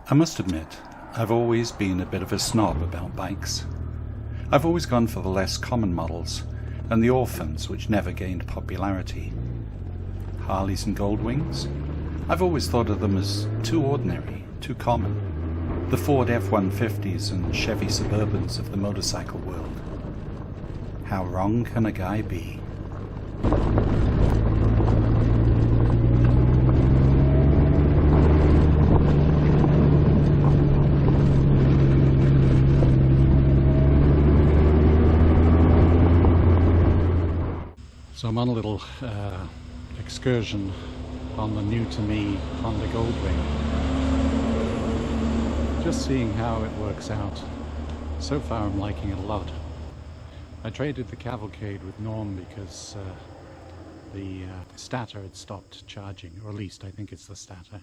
I must admit, I've always been a bit of a snob about bikes. I've always gone for the less common models, and the orphans which never gained popularity. Harleys and Goldwings? I've always thought of them as too ordinary, too common. The Ford F-150s and Chevy Suburbans of the motorcycle world. How wrong can a guy be? So I'm on a little excursion on the new-to-me Honda Goldwing. Just seeing how it works out. So far I'm liking it a lot. I traded the Cavalcade with Norm because the starter had stopped charging, or at least I think it's the starter.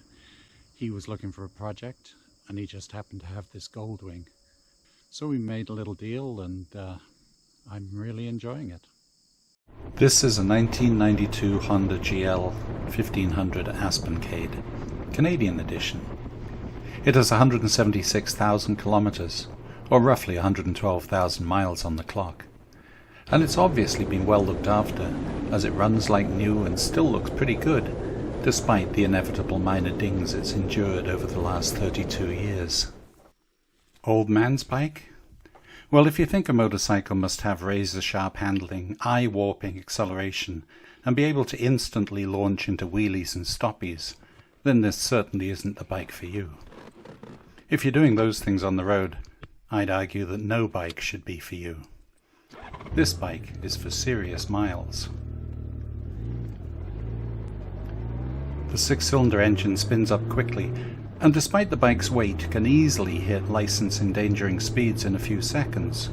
He was looking for a project and he just happened to have this Goldwing. So we made a little deal and I'm really enjoying it. This is a 1992 Honda GL1500 Aspencade, Canadian edition. It has 176,000 kilometres, or roughly 112,000 miles on the clock. And it's obviously been well looked after, as it runs like new and still looks pretty good, despite the inevitable minor dings it's endured over the last 32 years. Old man's bike? Well, if you think a motorcycle must have razor-sharp handling, eye-warping acceleration, and be able to instantly launch into wheelies and stoppies, then this certainly isn't the bike for you. If you're doing those things on the road, I'd argue that no bike should be for you. This bike is for serious miles. The six-cylinder engine spins up quickly, and despite the bike's weight can easily hit license-endangering speeds in a few seconds,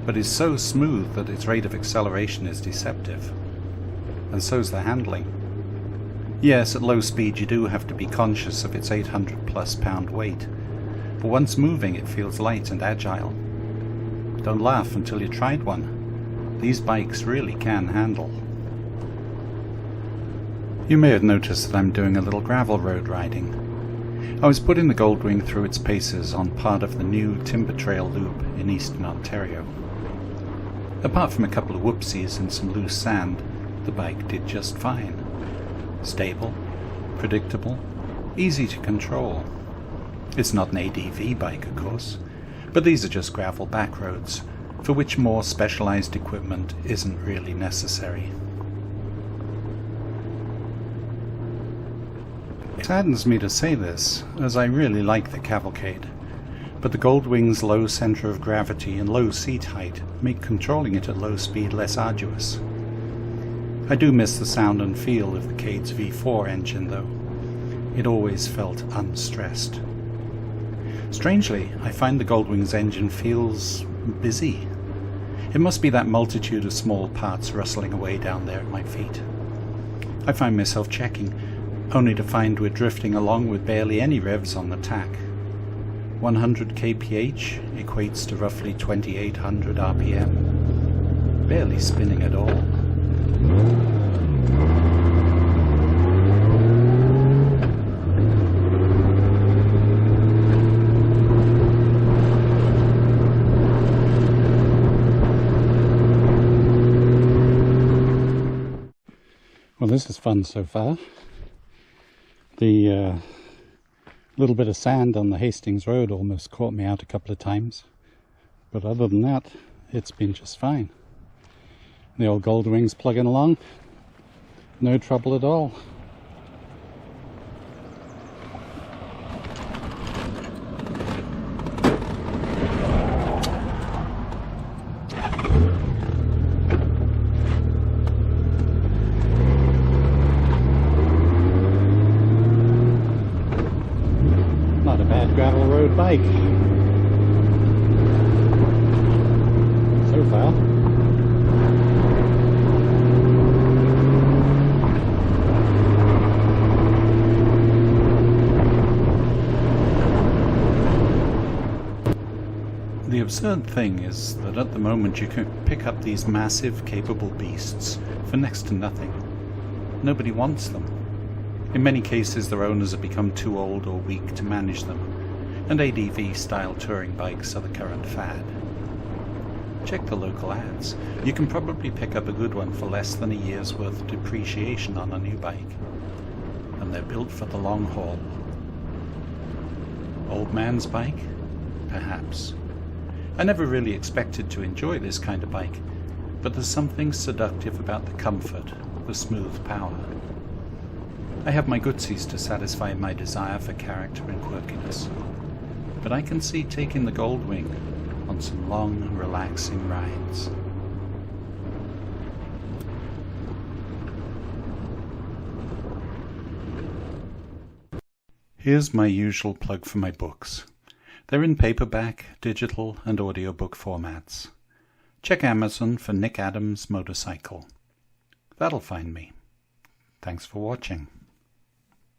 but is so smooth that its rate of acceleration is deceptive. And so's the handling. Yes, at low speed you do have to be conscious of its 800+ pound weight, but once moving it feels light and agile. Don't laugh until you tried one. These bikes really can handle. You may have noticed that I'm doing a little gravel road riding. I was putting the Goldwing through its paces on part of the new Timber Trail loop in eastern Ontario. Apart from a couple of whoopsies and some loose sand, the bike did just fine. Stable, predictable, easy to control. It's not an ADV bike, of course, but these are just gravel back roads, for which more specialized equipment isn't really necessary. It saddens me to say this, as I really like the Cavalcade, but the Goldwing's low centre of gravity and low seat height make controlling it at low speed less arduous. I do miss the sound and feel of the Cade's V4 engine though. It always felt unstressed. Strangely, I find the Goldwing's engine feels busy. It must be that multitude of small parts rustling away down there at my feet. I find myself checking, only to find we're drifting along with barely any revs on the tack. 100 kph equates to roughly 2800 rpm. Barely spinning at all. Well, this is fun so far. The little bit of sand on the Hastings Road almost caught me out a couple of times, but other than that, it's been just fine. The old Goldwing's plugging along, no trouble at all. Not a bad gravel road bike so far. The absurd thing is that at the moment you can pick up these massive, capable beasts for next to nothing. Nobody wants them. In many cases their owners have become too old or weak to manage them. and ADV-style touring bikes are the current fad. Check the local ads. You can probably pick up a good one for less than a year's worth of depreciation on a new bike. And they're built for the long haul. Old man's bike? Perhaps. I never really expected to enjoy this kind of bike, but there's something seductive about the comfort, the smooth power. I have my gootsies to satisfy my desire for character and quirkiness, but I can see taking the Goldwing on some long, relaxing rides. Here's my usual plug for my books. They're in paperback, digital, and audiobook formats. Check Amazon for Nick Adams Motorcycle. That'll find me. Thanks for watching.